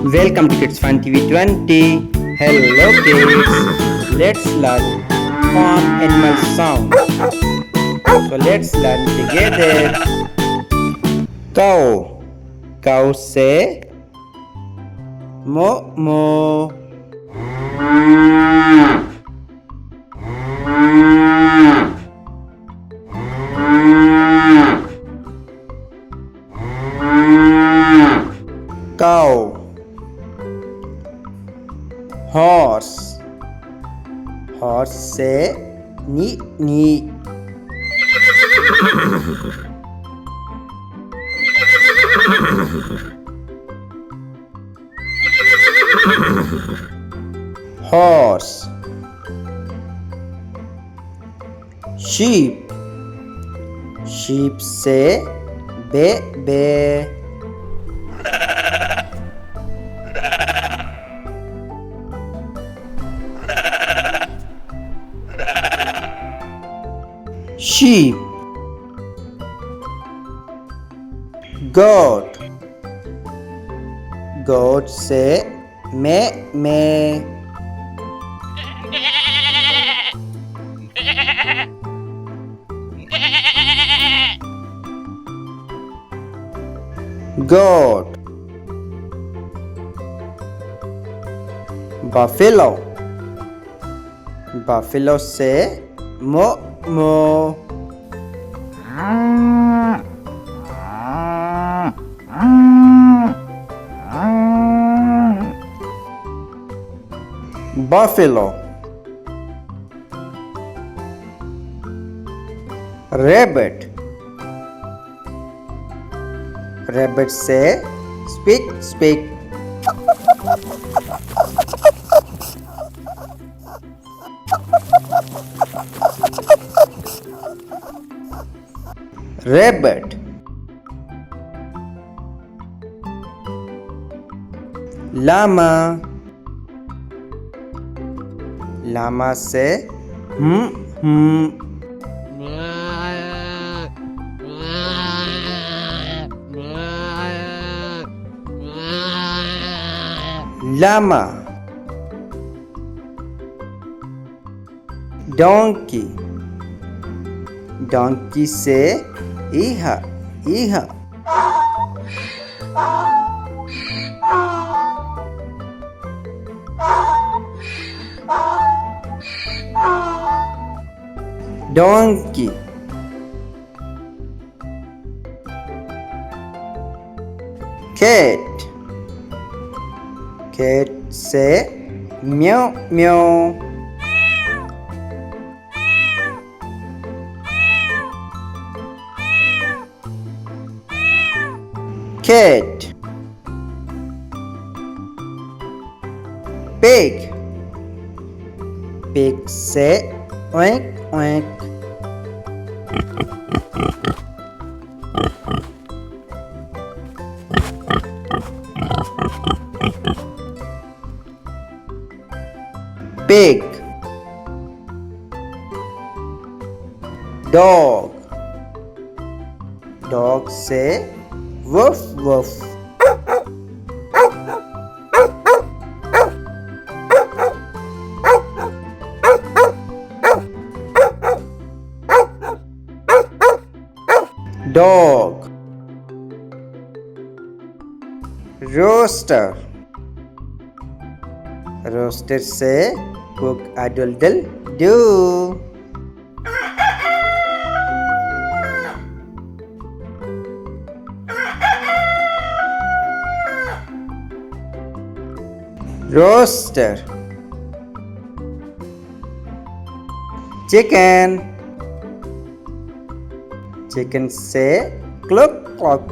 Welcome to Kids Fun TV 20. Hello kids. Let's learn farm animal sound. So let's learn together. Cow. Cow say mo mo. Cow. Horse. Horse say ni ni. Horse. Sheep. Sheep say be be. Sheep. Goat. Goat say me me. Goat. Buffalo. Buffalo say mo mo. Buffalo. Rabbit. Rabbit say speak speak. Rabbit. Llama. Llama say hmm. Llama. Donkey. Donkey say iha iha. Donkey. Cat. Cat say meow meow. Cat. Pig. Pig say oink oink. Pig. Dog. Dog say woof woof. Dog. Rooster. Rooster say cook a doodle do. Rooster. Chicken. Chicken say cluck cluck.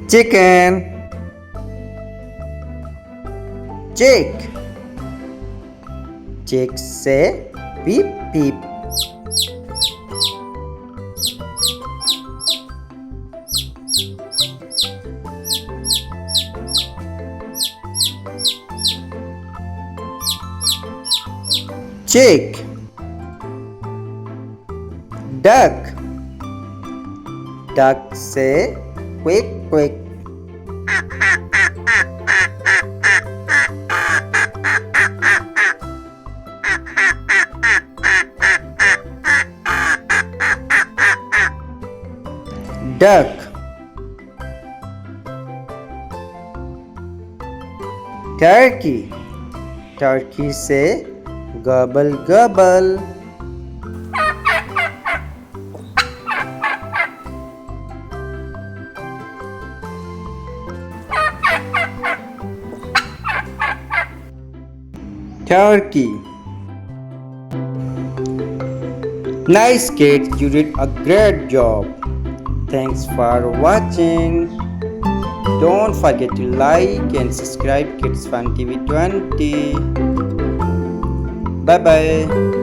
Chicken. Chick. Chick say beep beep. chick, duck, duck say quick quick. Duck, turkey, turkey say gobble gobble. Turkey. Nice kid, you did a great job. Thanks for watching. Don't forget to like and subscribe Kids Fun TV 20. Bye bye.